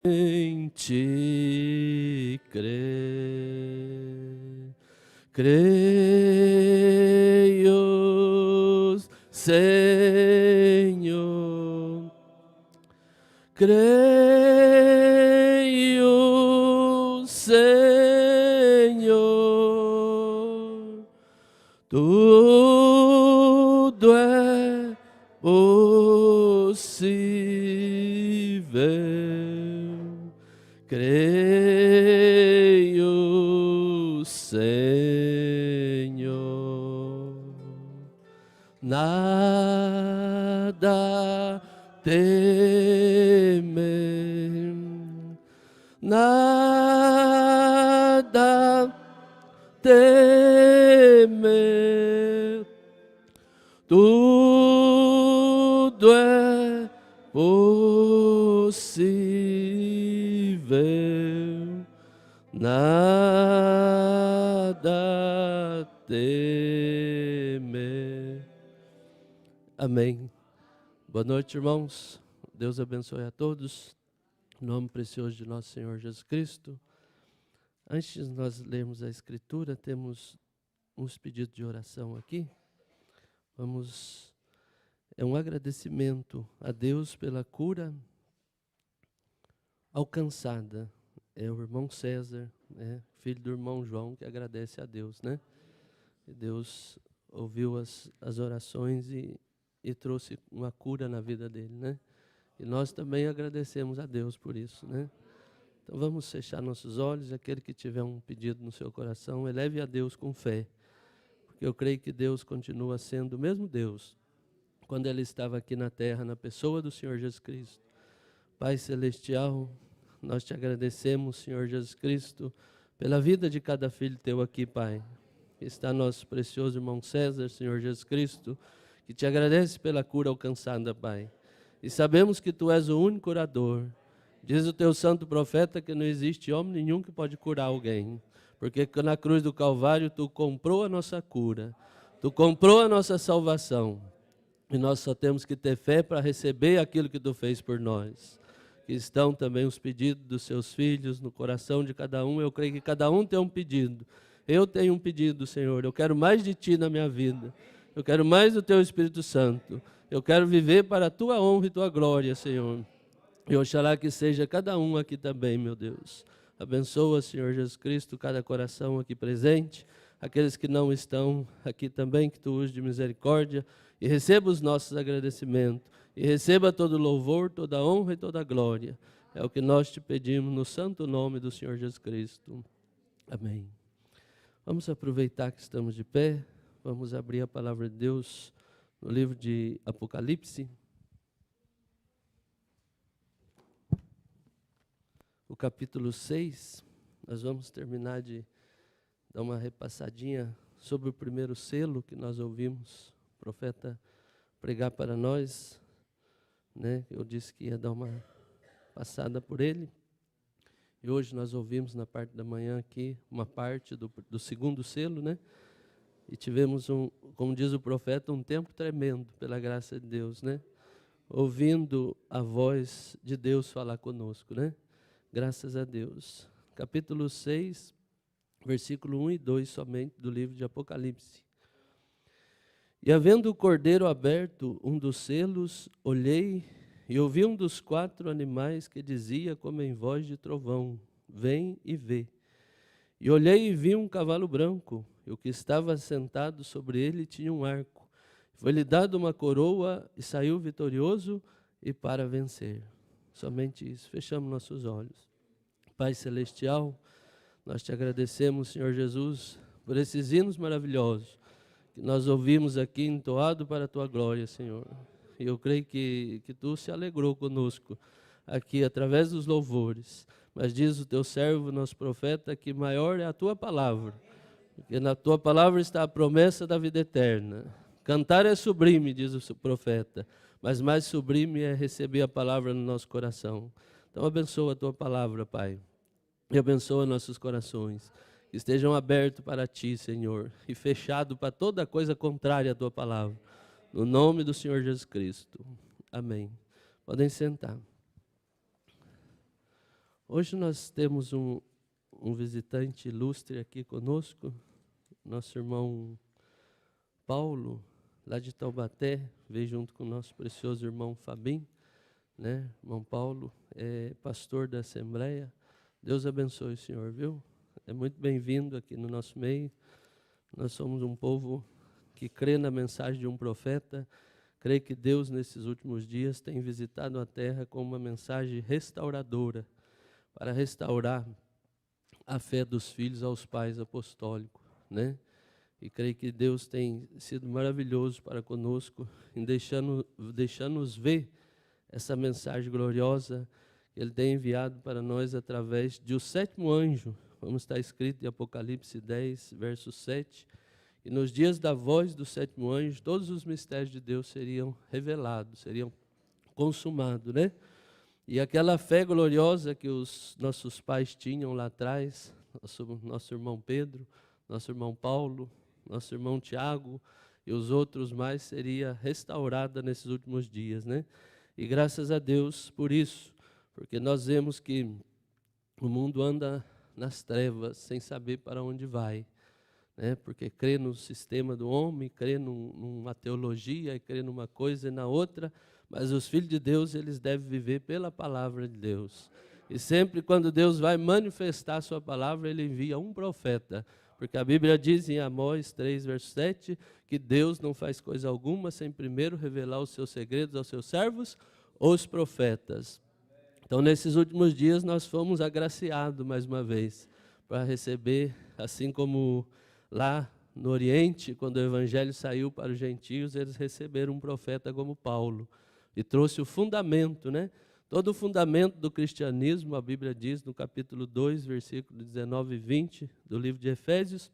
em ti crer. Creio, Senhor, creio, Senhor, tudo é possível. Creio, Senhor, nada temer, nada temer, tudo é possível, nada temer. Amém. Boa noite, irmãos. Deus abençoe a todos. Em nome precioso de nosso Senhor Jesus Cristo. Antes de nós lermos a Escritura, temos uns pedidos de oração aqui. É um agradecimento a Deus pela cura alcançada. É o irmão César, né, filho do irmão João, que agradece a Deus, né? E Deus ouviu as orações e trouxe uma cura na vida dele, né? E nós também agradecemos a Deus por isso, né? Então vamos fechar nossos olhos. Aquele que tiver um pedido no seu coração, eleve a Deus com fé, porque eu creio que Deus continua sendo o mesmo Deus quando Ele estava aqui na terra, na pessoa do Senhor Jesus Cristo. Pai Celestial, nós te agradecemos, Senhor Jesus Cristo, pela vida de cada filho teu aqui, Pai. Está nosso precioso irmão César, Senhor Jesus Cristo, que te agradece pela cura alcançada, Pai. E sabemos que tu és o único curador. Diz o teu santo profeta que não existe homem nenhum que pode curar alguém, porque na cruz do Calvário tu comprou a nossa cura, tu comprou a nossa salvação, e nós só temos que ter fé para receber aquilo que tu fez por nós. Que estão também os pedidos dos seus filhos no coração de cada um. Eu creio que cada um tem um pedido. Eu tenho um pedido, Senhor. Eu quero mais de ti na minha vida. Eu quero mais do teu Espírito Santo. Eu quero viver para a tua honra e tua glória, Senhor. E oxalá que seja cada um aqui também, meu Deus. Abençoa, Senhor Jesus Cristo, cada coração aqui presente. Aqueles que não estão aqui também, que tu uses de misericórdia. E receba os nossos agradecimentos. E receba todo louvor, toda honra e toda glória. É o que nós te pedimos no santo nome do Senhor Jesus Cristo. Amém. Vamos aproveitar que estamos de pé. Vamos abrir a palavra de Deus no livro de Apocalipse. O capítulo 6. Nós vamos terminar de dar uma repassadinha sobre o primeiro selo que nós ouvimos o profeta pregar para nós, né? Eu disse que ia dar uma passada por ele. E hoje nós ouvimos na parte da manhã aqui uma parte do segundo selo, né? E tivemos como diz o profeta, um tempo tremendo pela graça de Deus, né? Ouvindo a voz de Deus falar conosco, né? Graças a Deus. Capítulo 6, versículo 1 e 2 somente do livro de Apocalipse. E havendo o cordeiro aberto um dos selos, olhei e ouvi um dos 4 animais que dizia como em voz de trovão: vem e vê. E olhei e vi um cavalo branco, e o que estava sentado sobre ele tinha um arco. Foi-lhe dado uma coroa e saiu vitorioso e para vencer. Somente isso. Fechamos nossos olhos. Pai Celestial, nós te agradecemos, Senhor Jesus, por esses hinos maravilhosos que nós ouvimos aqui entoado para a tua glória, Senhor. E eu creio que tu se alegrou conosco aqui através dos louvores. Mas diz o teu servo, nosso profeta, que maior é a tua palavra, porque na tua palavra está a promessa da vida eterna. Cantar é sublime, diz o profeta, mas mais sublime é receber a palavra no nosso coração. Então abençoa a tua palavra, Pai, e abençoa nossos corações, que estejam abertos para ti, Senhor, e fechados para toda coisa contrária à tua palavra. No nome do Senhor Jesus Cristo. Amém. Podem sentar. Hoje nós temos um visitante ilustre aqui conosco, nosso irmão Paulo, lá de Taubaté, veio junto com o nosso precioso irmão Fabim, né? Irmão Paulo é pastor da Assembleia. Deus abençoe o senhor, viu? É muito bem-vindo aqui no nosso meio. Nós somos um povo que crê na mensagem de um profeta, crê que Deus, nesses últimos dias, tem visitado a terra com uma mensagem restauradora, para restaurar a fé dos filhos aos pais apostólicos, né? E creio que Deus tem sido maravilhoso para conosco, em deixando-nos ver essa mensagem gloriosa que Ele tem enviado para nós através de o sétimo anjo, como está escrito em Apocalipse 10, verso 7, e nos dias da voz do sétimo anjo, todos os mistérios de Deus seriam revelados, seriam consumados, né? E aquela fé gloriosa que os nossos pais tinham lá atrás, nosso irmão Pedro, nosso irmão Paulo, nosso irmão Tiago e os outros mais, seria restaurada nesses últimos dias, né? E graças a Deus por isso, porque nós vemos que o mundo anda nas trevas, sem saber para onde vai, né? Porque crê no sistema do homem, crê numa teologia, e crê numa coisa e na outra. Mas os filhos de Deus, eles devem viver pela palavra de Deus. E sempre quando Deus vai manifestar a sua palavra, Ele envia um profeta. Porque a Bíblia diz em Amós 3, verso 7, que Deus não faz coisa alguma sem primeiro revelar os seus segredos aos seus servos, os profetas. Então, nesses últimos dias, nós fomos agraciados mais uma vez, para receber, assim como lá no Oriente, quando o Evangelho saiu para os gentios, eles receberam um profeta como Paulo. E trouxe o fundamento, né? Todo o fundamento do cristianismo, a Bíblia diz no capítulo 2, versículo 19 e 20 do livro de Efésios,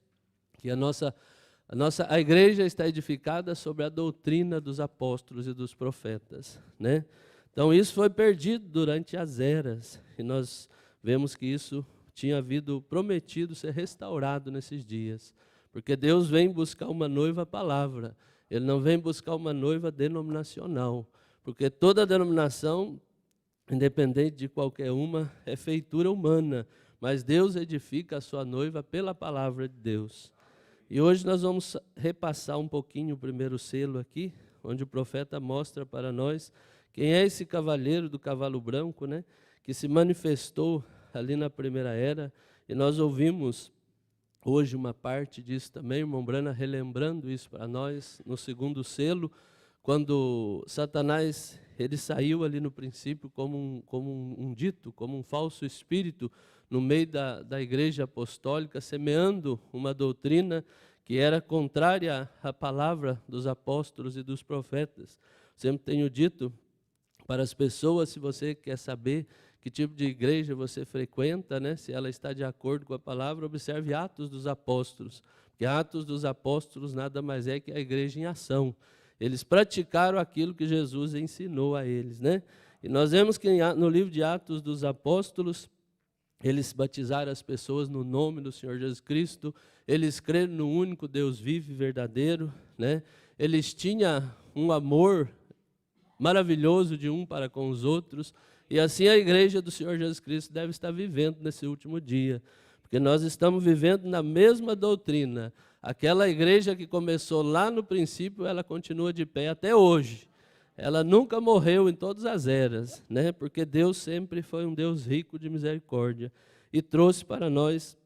que a igreja está edificada sobre a doutrina dos apóstolos e dos profetas, né? Então isso foi perdido durante as eras, e nós vemos que isso tinha havido prometido ser restaurado nesses dias, porque Deus vem buscar uma noiva palavra, Ele não vem buscar uma noiva denominacional, porque toda denominação, independente de qualquer uma, é feitura humana, mas Deus edifica a sua noiva pela palavra de Deus. E hoje nós vamos repassar um pouquinho o primeiro selo aqui, onde o profeta mostra para nós quem é esse cavaleiro do cavalo branco, né, que se manifestou ali na primeira era, e nós ouvimos hoje uma parte disso também, o irmão Brana relembrando isso para nós, no segundo selo, quando Satanás, ele saiu ali no princípio como um dito, como um falso espírito no meio da igreja apostólica, semeando uma doutrina que era contrária à palavra dos apóstolos e dos profetas. Sempre tenho dito para as pessoas, se você quer saber que tipo de igreja você frequenta, né, se ela está de acordo com a palavra, observe Atos dos Apóstolos, porque Atos dos Apóstolos nada mais é que a igreja em ação. Eles praticaram aquilo que Jesus ensinou a eles, né? E nós vemos que no livro de Atos dos Apóstolos, eles batizaram as pessoas no nome do Senhor Jesus Cristo, eles creram no único Deus vivo e verdadeiro, né? Eles tinham um amor maravilhoso de um para com os outros, e assim a igreja do Senhor Jesus Cristo deve estar vivendo nesse último dia, porque nós estamos vivendo na mesma doutrina. Aquela igreja que começou lá no princípio, ela continua de pé até hoje. Ela nunca morreu em todas as eras, né? Porque Deus sempre foi um Deus rico de misericórdia e trouxe para nós,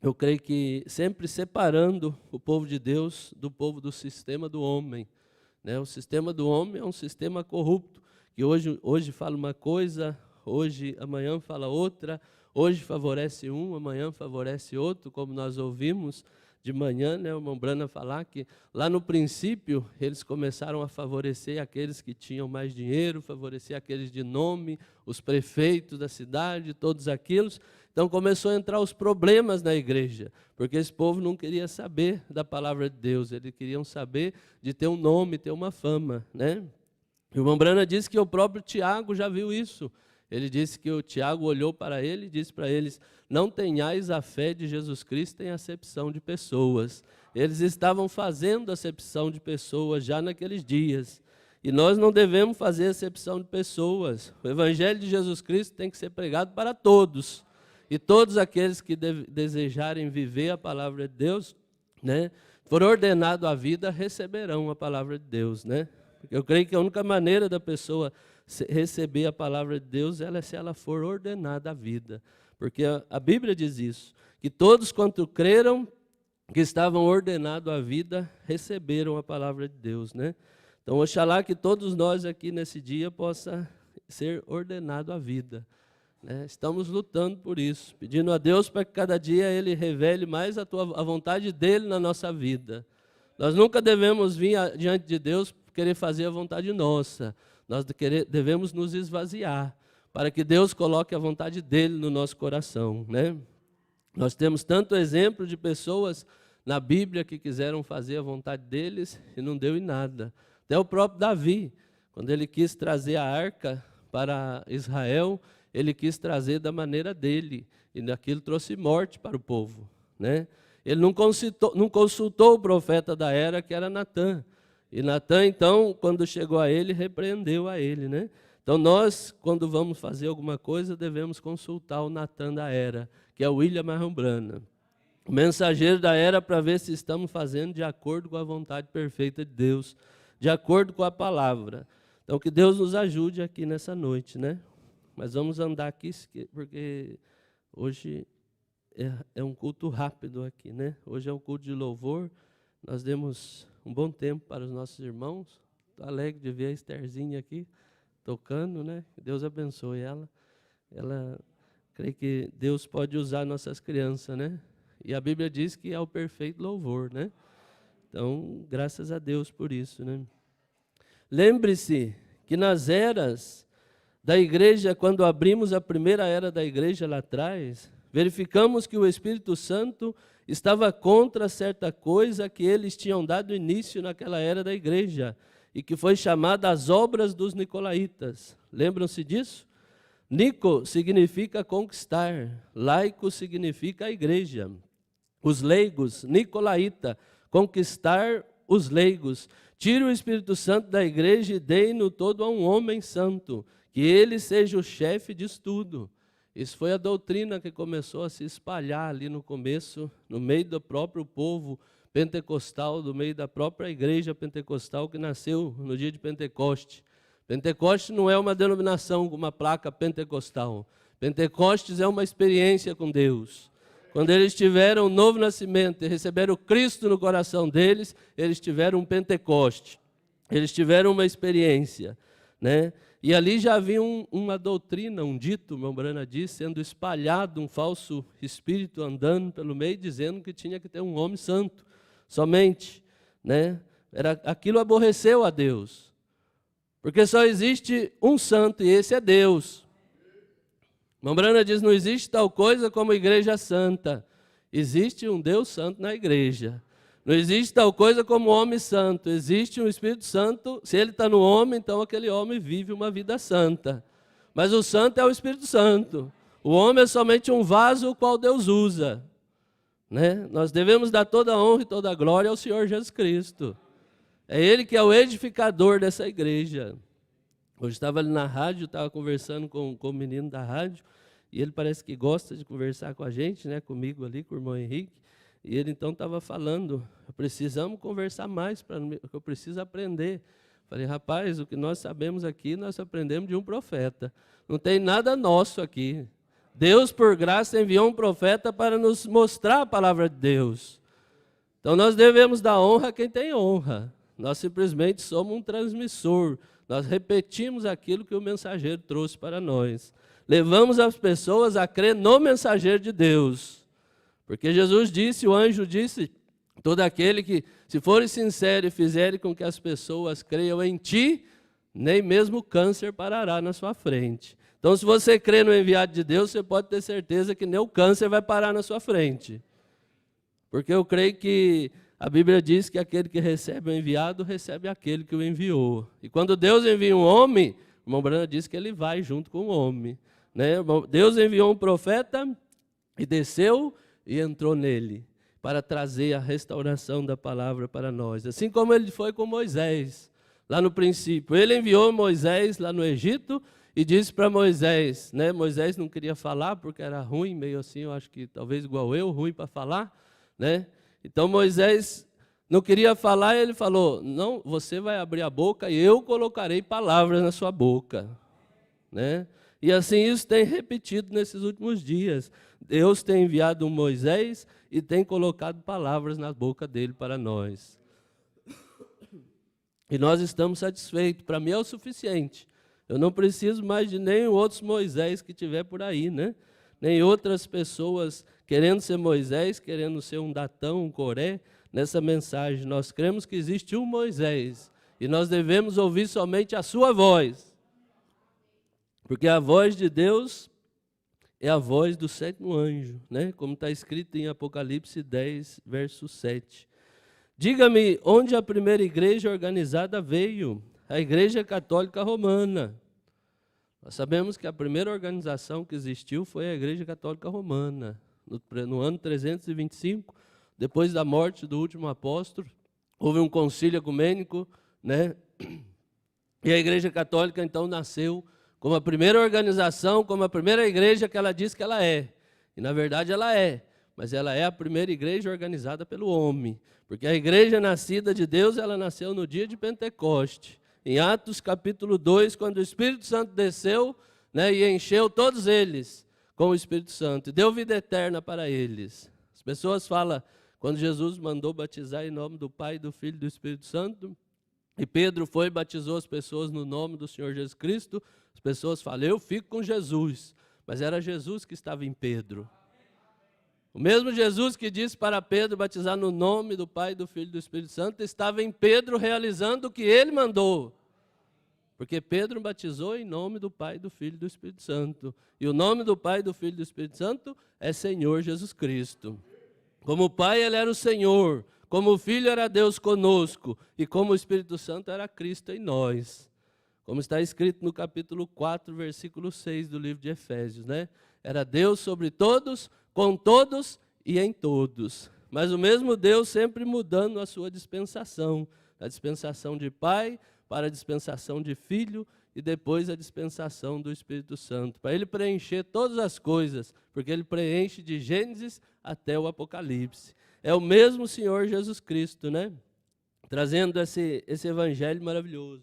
eu creio que sempre separando o povo de Deus do povo do sistema do homem, né? O sistema do homem é um sistema corrupto, que hoje fala uma coisa, amanhã fala outra, hoje favorece um, amanhã favorece outro, como nós ouvimos de manhã, né, o irmão Brana falar que lá no princípio eles começaram a favorecer aqueles que tinham mais dinheiro, favorecer aqueles de nome, os prefeitos da cidade, todos aqueles. Então começou a entrar os problemas na igreja, porque esse povo não queria saber da palavra de Deus, eles queriam saber de ter um nome, ter uma fama, né? E o irmão Brana disse que o próprio Tiago já viu isso. Ele disse que o Tiago olhou para ele e disse para eles: não tenhais a fé de Jesus Cristo em acepção de pessoas. Eles estavam fazendo acepção de pessoas já naqueles dias. E nós não devemos fazer acepção de pessoas. O Evangelho de Jesus Cristo tem que ser pregado para todos. E todos aqueles que desejarem viver a palavra de Deus, né, for ordenado à vida, receberão a palavra de Deus, né? Porque eu creio que a única maneira da pessoa receber a palavra de Deus é se ela for ordenada à vida. Porque a Bíblia diz isso, que todos quanto creram que estavam ordenados à vida, receberam a palavra de Deus, né? Então, oxalá que todos nós aqui nesse dia possa ser ordenado à vida, né? Estamos lutando por isso, pedindo a Deus para que cada dia Ele revele mais a vontade dEle na nossa vida. Nós nunca devemos vir diante de Deus querer fazer a vontade nossa. Nós devemos nos esvaziar, para que Deus coloque a vontade dEle no nosso coração, né? Nós temos tanto exemplo de pessoas na Bíblia que quiseram fazer a vontade deles e não deu em nada. Até o próprio Davi, quando ele quis trazer a arca para Israel, ele quis trazer da maneira dele, e daquilo trouxe morte para o povo, né? Ele não consultou o profeta da era, que era Natã. E Natã, então, quando chegou a ele, repreendeu a ele, né? Então, nós, quando vamos fazer alguma coisa, devemos consultar o Natã da era, que é o William Marron Branham, o mensageiro da era, para ver se estamos fazendo de acordo com a vontade perfeita de Deus, de acordo com a palavra. Então, que Deus nos ajude aqui nessa noite, né? Mas vamos andar aqui, porque hoje é um culto rápido aqui, né? Hoje é um culto de louvor. Nós demos um bom tempo para os nossos irmãos. Estou alegre de ver a Estherzinha aqui tocando, né? Deus abençoe ela. Ela, creio que Deus pode usar nossas crianças, né? E a Bíblia diz que é o perfeito louvor, né? Então, graças a Deus por isso, né? Lembre-se que nas eras da igreja, quando abrimos a primeira era da igreja lá atrás, verificamos que o Espírito Santo estava contra certa coisa que eles tinham dado início naquela era da igreja, e que foi chamada as obras dos nicolaítas. Lembram-se disso? Nico significa conquistar, laico significa a igreja. Os leigos, nicolaíta, conquistar os leigos. Tire o Espírito Santo da igreja e dê-no todo a um homem santo, que ele seja o chefe disso tudo. Isso foi a doutrina que começou a se espalhar ali no começo, no meio do próprio povo pentecostal, do meio da própria igreja pentecostal que nasceu no dia de Pentecoste. Pentecoste não é uma denominação com uma placa pentecostal. Pentecostes é uma experiência com Deus. Quando eles tiveram um novo nascimento e receberam Cristo no coração deles, eles tiveram um Pentecoste. Eles tiveram uma experiência, né? E ali já havia uma doutrina, um dito, meu Brana disse, sendo espalhado, um falso espírito andando pelo meio, dizendo que tinha que ter um homem santo, somente, né? Aquilo aborreceu a Deus, porque só existe um santo e esse é Deus. Meu Brana diz, não existe tal coisa como igreja santa, existe um Deus santo na igreja. Não existe tal coisa como homem santo, existe um Espírito Santo. Se ele está no homem, então aquele homem vive uma vida santa. Mas o santo é o Espírito Santo. O homem é somente um vaso o qual Deus usa, né? Nós devemos dar toda a honra e toda a glória ao Senhor Jesus Cristo. É Ele que é o edificador dessa igreja. Hoje estava ali na rádio, estava conversando com o menino da rádio, e ele parece que gosta de conversar com a gente, né? Comigo ali, com o irmão Henrique. E ele então estava falando, precisamos conversar mais, eu preciso aprender. Falei, rapaz, o que nós sabemos aqui, nós aprendemos de um profeta. Não tem nada nosso aqui. Deus, por graça, enviou um profeta para nos mostrar a palavra de Deus. Então nós devemos dar honra a quem tem honra. Nós simplesmente somos um transmissor. Nós repetimos aquilo que o mensageiro trouxe para nós. Levamos as pessoas a crer no mensageiro de Deus. Porque Jesus disse, o anjo disse, todo aquele que, se forem sincero e fizerem com que as pessoas creiam em ti, nem mesmo o câncer parará na sua frente. Então, se você crê no enviado de Deus, você pode ter certeza que nem o câncer vai parar na sua frente. Porque eu creio que a Bíblia diz que aquele que recebe o enviado, recebe aquele que o enviou. E quando Deus envia um homem, o irmão Brana diz que ele vai junto com o homem, né? Deus enviou um profeta e desceu e entrou nele, para trazer a restauração da palavra para nós. Assim como ele foi com Moisés. lá no princípio. Ele enviou Moisés lá no Egito e disse para Moisés, né? Moisés não queria falar porque era ruim, meio assim, eu acho que talvez igual eu, ruim para falar, né? Então Moisés não queria falar e ele falou, não, você vai abrir a boca e eu colocarei palavras na sua boca, né? E assim isso tem repetido nesses últimos dias. Deus tem enviado um Moisés e tem colocado palavras na boca dele para nós. E nós estamos satisfeitos. Para mim é o suficiente. Eu não preciso mais de nenhum outro Moisés que tiver por aí, né? Nem outras pessoas querendo ser Moisés, querendo ser um Datão, um Coré, nessa mensagem. Nós cremos que existe um Moisés e nós devemos ouvir somente a sua voz. Porque a voz de Deus é a voz do sétimo anjo, né? Como está escrito em Apocalipse 10, verso 7. Diga-me, onde a primeira igreja organizada veio? A Igreja Católica Romana. Nós sabemos que a primeira organização que existiu foi a Igreja Católica Romana. No ano 325, depois da morte do último apóstolo, houve um concílio ecumênico, né? E a Igreja Católica então nasceu como a primeira organização, como a primeira igreja que ela diz que ela é. E na verdade ela é, mas ela é a primeira igreja organizada pelo homem. Porque a igreja nascida de Deus, ela nasceu no dia de Pentecoste. Em Atos capítulo 2, quando o Espírito Santo desceu, né, e encheu todos eles com o Espírito Santo, e deu vida eterna para eles. As pessoas falam, quando Jesus mandou batizar em nome do Pai, do Filho e do Espírito Santo, e Pedro foi e batizou as pessoas no nome do Senhor Jesus Cristo, as pessoas falam, eu fico com Jesus, mas era Jesus que estava em Pedro. O mesmo Jesus que disse para Pedro batizar no nome do Pai, do Filho e do Espírito Santo, estava em Pedro realizando o que ele mandou. Porque Pedro batizou em nome do Pai, do Filho e do Espírito Santo. E o nome do Pai, do Filho e do Espírito Santo é Senhor Jesus Cristo. Como o Pai, ele era o Senhor. Como o Filho era Deus conosco. E como o Espírito Santo era Cristo em nós. Como está escrito no capítulo 4, versículo 6 do livro de Efésios, né? Era Deus sobre todos, com todos e em todos. Mas o mesmo Deus sempre mudando a sua dispensação. A dispensação de Pai para a dispensação de Filho e depois a dispensação do Espírito Santo. Para ele preencher todas as coisas, porque ele preenche de Gênesis até o Apocalipse. É o mesmo Senhor Jesus Cristo, né? Trazendo esse evangelho maravilhoso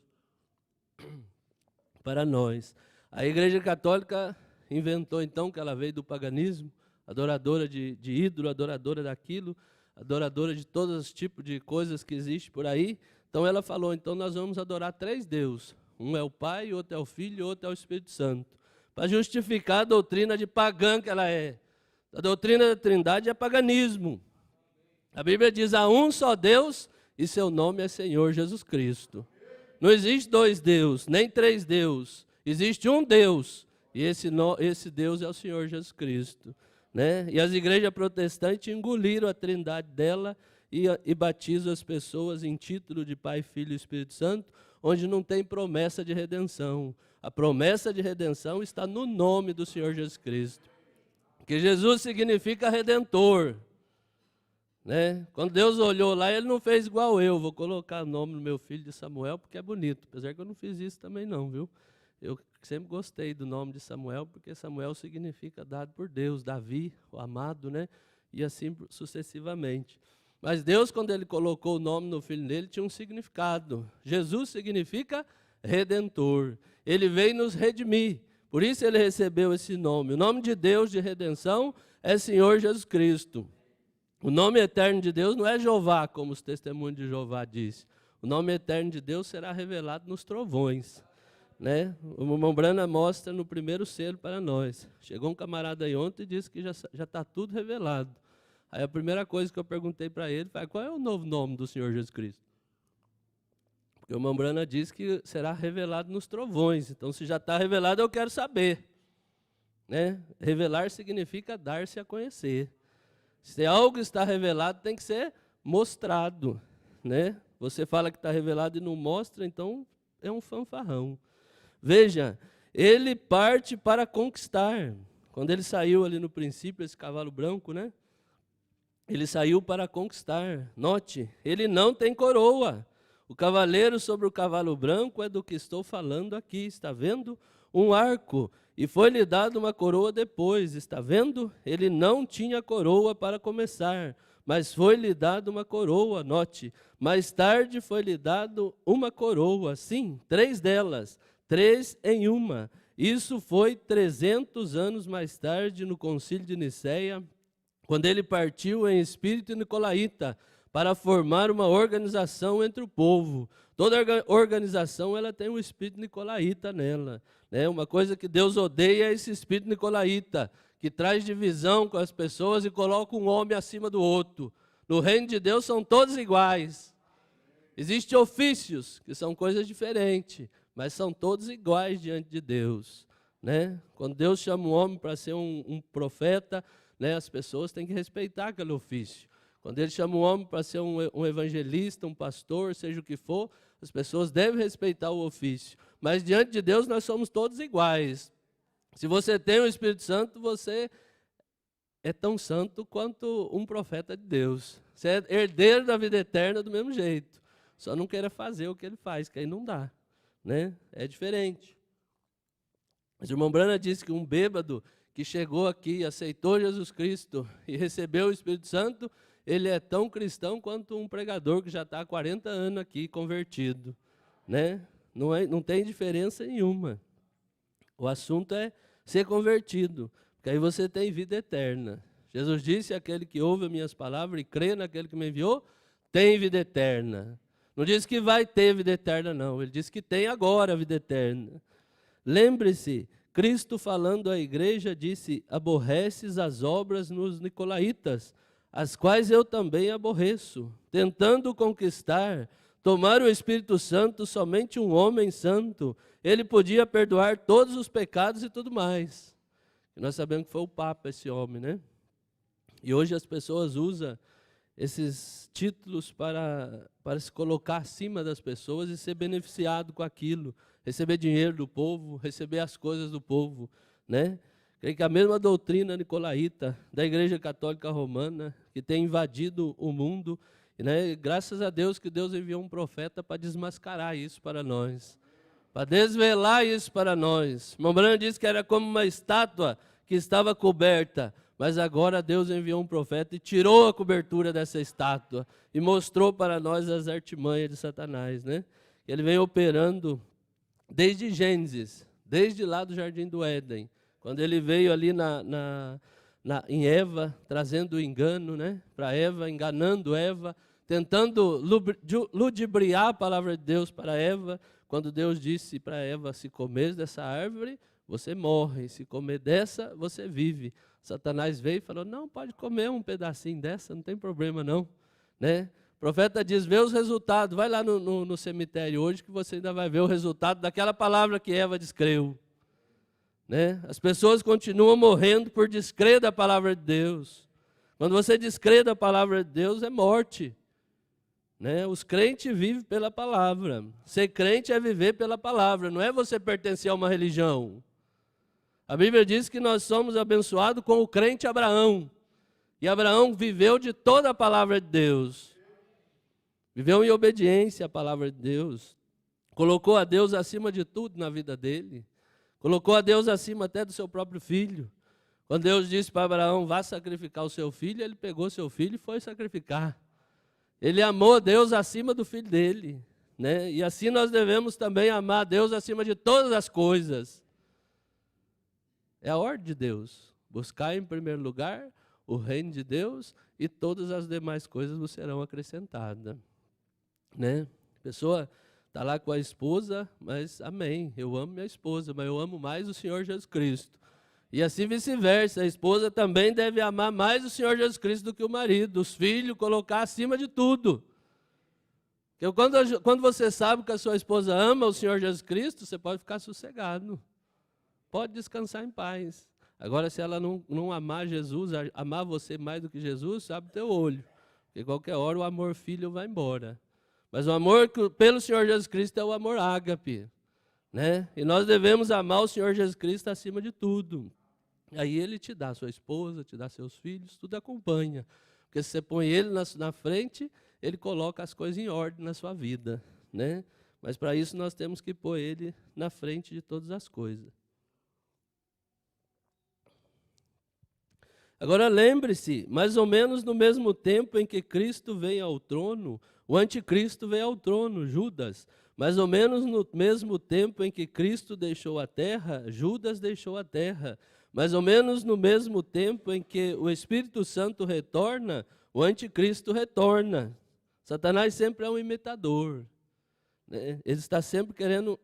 para nós. A Igreja Católica inventou então, que ela veio do paganismo, adoradora de ídolo, adoradora daquilo, adoradora de todos os tipos de coisas que existem por aí. Então ela falou, então nós vamos adorar 3 deuses. Um é o Pai, outro é o Filho e outro é o Espírito Santo. Para justificar a doutrina de pagã que ela é. A doutrina da Trindade é paganismo. A Bíblia diz, há um só Deus e seu nome é Senhor Jesus Cristo. Não existe 2 deuses, nem 3 deuses. Existe um Deus. E esse Deus é o Senhor Jesus Cristo. Né? E as igrejas protestantes engoliram a trindade dela e batizam as pessoas em título de Pai, Filho e Espírito Santo, onde não tem promessa de redenção. A promessa de redenção está no nome do Senhor Jesus Cristo. Porque Jesus significa Redentor. Né? Quando Deus olhou lá, ele não fez igual eu. Vou colocar o nome do meu filho de Samuel, porque é bonito. Apesar que eu não fiz isso também não, viu? Eu sempre gostei do nome de Samuel, porque Samuel significa dado por Deus, Davi, o amado, né? E assim sucessivamente. Mas Deus, quando ele colocou o nome no filho dele, tinha um significado. Jesus significa Redentor. Ele veio nos redimir. Por isso ele recebeu esse nome. O nome de Deus de redenção é Senhor Jesus Cristo. O nome eterno de Deus não é Jeová, como os testemunhos de Jeová dizem. O nome eterno de Deus será revelado nos trovões. Né? O irmão Brana mostra no primeiro selo para nós. Chegou um camarada aí ontem e disse que já está tudo revelado. Aí a primeira coisa que eu perguntei para ele foi, qual é o novo nome do Senhor Jesus Cristo? Porque o irmão Brana disse que será revelado nos trovões. Então, se já está revelado, eu quero saber. Né? Revelar significa dar-se a conhecer. Se algo está revelado, tem que ser mostrado. Né? Você fala que está revelado e não mostra, então é um fanfarrão. Veja, ele parte para conquistar. Quando ele saiu ali no princípio, esse cavalo branco, né? Ele saiu para conquistar. Note, ele não tem coroa. O cavaleiro sobre o cavalo branco é do que estou falando aqui, está vendo? Um arco, e foi-lhe dado uma coroa depois, está vendo? Ele não tinha coroa para começar, mas foi-lhe dado uma coroa, note. Mais tarde foi-lhe dado uma coroa, sim, 3 delas, 3 em uma. Isso foi 300 anos mais tarde, no concílio de Niceia, quando ele partiu em espírito nicolaíta, para formar uma organização entre o povo. Toda organização ela tem um espírito nicolaíta nela. Né? Uma coisa que Deus odeia é esse espírito nicolaíta, que traz divisão com as pessoas e coloca um homem acima do outro. No reino de Deus são todos iguais. Existem ofícios, que são coisas diferentes, mas são todos iguais diante de Deus. Né? Quando Deus chama um homem para ser um profeta, né, as pessoas têm que respeitar aquele ofício. Quando ele chama um homem para ser um evangelista, um pastor, seja o que for, as pessoas devem respeitar o ofício. Mas diante de Deus nós somos todos iguais. Se você tem o Espírito Santo, você é tão santo quanto um profeta de Deus. Você é herdeiro da vida eterna do mesmo jeito. Só não queira fazer o que ele faz, que aí não dá. Né? É diferente. Mas o irmão Brana disse que um bêbado que chegou aqui, aceitou Jesus Cristo e recebeu o Espírito Santo, ele é tão cristão quanto um pregador que já está há 40 anos aqui convertido. Né? Não tem diferença nenhuma. O assunto é ser convertido, porque aí você tem vida eterna. Jesus disse, aquele que ouve as minhas palavras e crê naquele que me enviou, tem vida eterna. Não diz que vai ter vida eterna, não. Ele diz que tem agora a vida eterna. Lembre-se, Cristo falando à igreja disse, aborreces as obras nos nicolaítas, as quais eu também aborreço, tentando conquistar, tomar o Espírito Santo, somente um homem santo, ele podia perdoar todos os pecados e tudo mais. E nós sabemos que foi o Papa esse homem, né? E hoje as pessoas usam esses títulos para se colocar acima das pessoas e ser beneficiado com aquilo, receber dinheiro do povo, receber as coisas do povo, né? Creio que a mesma doutrina nicolaíta da Igreja Católica Romana, que tem invadido o mundo, né? Graças a Deus que Deus enviou um profeta para desmascarar isso para nós, para desvelar isso para nós. Irmão Branham disse que era como uma estátua que estava coberta, mas agora Deus enviou um profeta e tirou a cobertura dessa estátua e mostrou para nós as artimanhas de Satanás, né? Ele vem operando desde Gênesis, desde lá do Jardim do Éden, quando ele veio ali em Eva, trazendo o engano, né, para Eva, enganando Eva, tentando ludibriar a palavra de Deus para Eva, quando Deus disse para Eva, se comer dessa árvore, você morre, se comer dessa, você vive. Satanás veio e falou, não, pode comer um pedacinho dessa, não tem problema não. Né? O profeta diz, vê os resultados, vai lá no cemitério hoje que você ainda vai ver o resultado daquela palavra que Eva descreu. Né? As pessoas continuam morrendo por descrer da palavra de Deus. Quando você descrê da palavra de Deus, é morte. Né? Os crentes vivem pela palavra. Ser crente é viver pela palavra, não é você pertencer a uma religião. A Bíblia diz que nós somos abençoados com o crente Abraão. E Abraão viveu de toda a palavra de Deus. Viveu em obediência à palavra de Deus. Colocou a Deus acima de tudo na vida dele. Colocou a Deus acima até do seu próprio filho. Quando Deus disse para Abraão, vá sacrificar o seu filho, ele pegou seu filho e foi sacrificar. Ele amou Deus acima do filho dele. Né? E assim nós devemos também amar Deus acima de todas as coisas. É a ordem de Deus. Buscar em primeiro lugar o reino de Deus e todas as demais coisas vos serão acrescentadas. Né? A pessoa está lá com a esposa, mas amém, eu amo minha esposa, mas eu amo mais o Senhor Jesus Cristo. E assim vice-versa, a esposa também deve amar mais o Senhor Jesus Cristo do que o marido, os filhos, colocar acima de tudo. Porque quando você sabe que a sua esposa ama o Senhor Jesus Cristo, você pode ficar sossegado, pode descansar em paz. Agora, se ela não amar Jesus, amar você mais do que Jesus, abre teu olho, porque qualquer hora o amor filho vai embora. Mas o amor pelo Senhor Jesus Cristo é o amor ágape, né? E nós devemos amar o Senhor Jesus Cristo acima de tudo. Aí Ele te dá sua esposa, te dá seus filhos, tudo acompanha. Porque se você põe Ele na frente, Ele coloca as coisas em ordem na sua vida, né? Mas para isso nós temos que pôr ele na frente de todas as coisas. Agora lembre-se, mais ou menos no mesmo tempo em que Cristo veio ao trono, o anticristo veio ao trono, Judas. Mais ou menos no mesmo tempo em que Cristo deixou a terra, Judas deixou a terra. Mais ou menos no mesmo tempo em que o Espírito Santo retorna, o anticristo retorna. Satanás sempre é um imitador, né? Ele está sempre querendo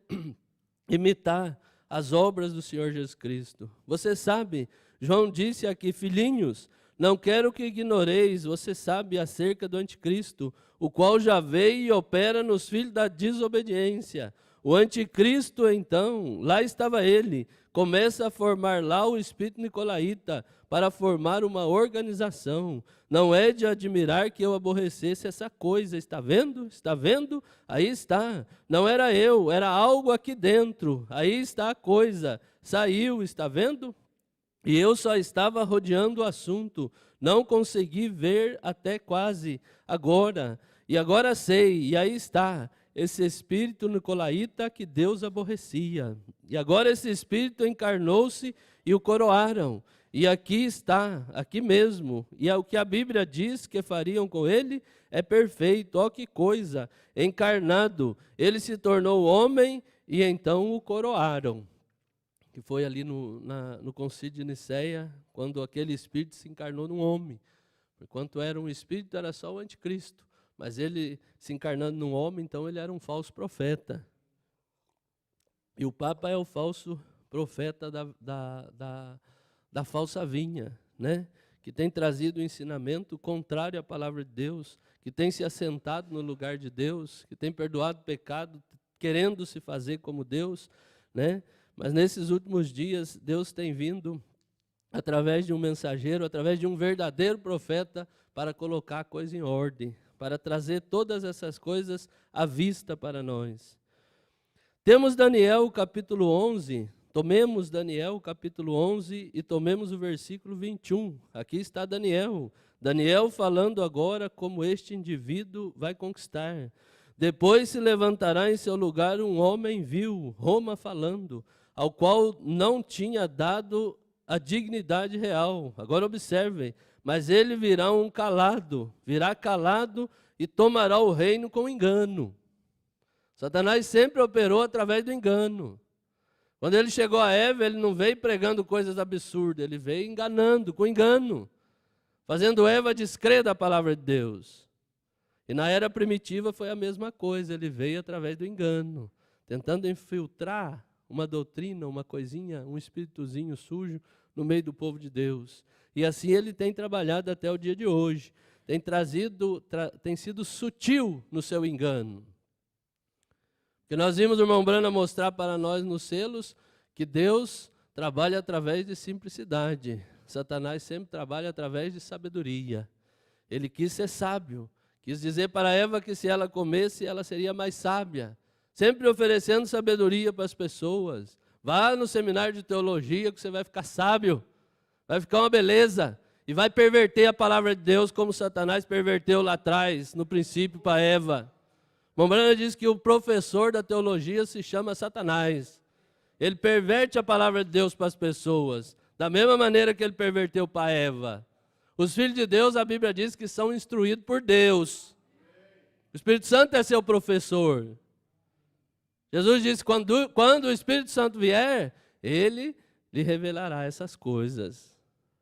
imitar as obras do Senhor Jesus Cristo. Você sabe, João disse aqui, filhinhos, não quero que ignoreis, você sabe acerca do anticristo, o qual já veio e opera nos filhos da desobediência. O anticristo, então, lá estava ele, começa a formar lá o espírito nicolaíta, para formar uma organização. Não é de admirar que eu aborrecesse essa coisa, está vendo? Está vendo? Aí está. Não era eu, era algo aqui dentro. Aí está a coisa. Saiu, está vendo? E eu só estava rodeando o assunto, não consegui ver até quase agora. E agora sei, e aí está, esse espírito nicolaíta que Deus aborrecia. E agora esse espírito encarnou-se e o coroaram. E aqui está, aqui mesmo. E o que a Bíblia diz que fariam com ele é perfeito. Ó que coisa, encarnado. Ele se tornou homem e então o coroaram. Que foi ali no concílio de Nicéia, quando aquele espírito se encarnou num homem. Enquanto era um espírito, era só o anticristo. Mas ele se encarnando num homem, então ele era um falso profeta. E o Papa é o falso profeta da falsa vinha, né? Que tem trazido o ensinamento contrário à palavra de Deus, que tem se assentado no lugar de Deus, que tem perdoado o pecado, querendo se fazer como Deus, né? Mas nesses últimos dias, Deus tem vindo, através de um mensageiro, através de um verdadeiro profeta, para colocar a coisa em ordem, para trazer todas essas coisas à vista para nós. Temos Daniel capítulo 11, tomemos Daniel capítulo 11 e tomemos o versículo 21. Aqui está Daniel. Daniel falando agora como este indivíduo vai conquistar. Depois se levantará em seu lugar um homem vil, Roma falando, ao qual não tinha dado a dignidade real. Agora observem, mas ele virá calado e tomará o reino com engano. Satanás sempre operou através do engano. Quando ele chegou a Eva, ele não veio pregando coisas absurdas, ele veio enganando, com engano, fazendo Eva descrer da palavra de Deus. E na era primitiva foi a mesma coisa, ele veio através do engano, tentando infiltrar uma doutrina, uma coisinha, um espíritozinho sujo no meio do povo de Deus. E assim ele tem trabalhado até o dia de hoje, tem sido sutil no seu engano. Que nós vimos o irmão Brana mostrar para nós nos selos que Deus trabalha através de simplicidade. Satanás sempre trabalha através de sabedoria. Ele quis ser sábio, quis dizer para Eva que se ela comesse, ela seria mais sábia. Sempre oferecendo sabedoria para as pessoas. Vá no seminário de teologia que você vai ficar sábio, vai ficar uma beleza e vai perverter a palavra de Deus como Satanás perverteu lá atrás, no princípio para Eva. Mombrana diz que o professor da teologia se chama Satanás. Ele perverte a palavra de Deus para as pessoas, da mesma maneira que ele perverteu para Eva. Os filhos de Deus, a Bíblia diz que são instruídos por Deus. O Espírito Santo é seu professor. Jesus disse, quando o Espírito Santo vier, ele lhe revelará essas coisas.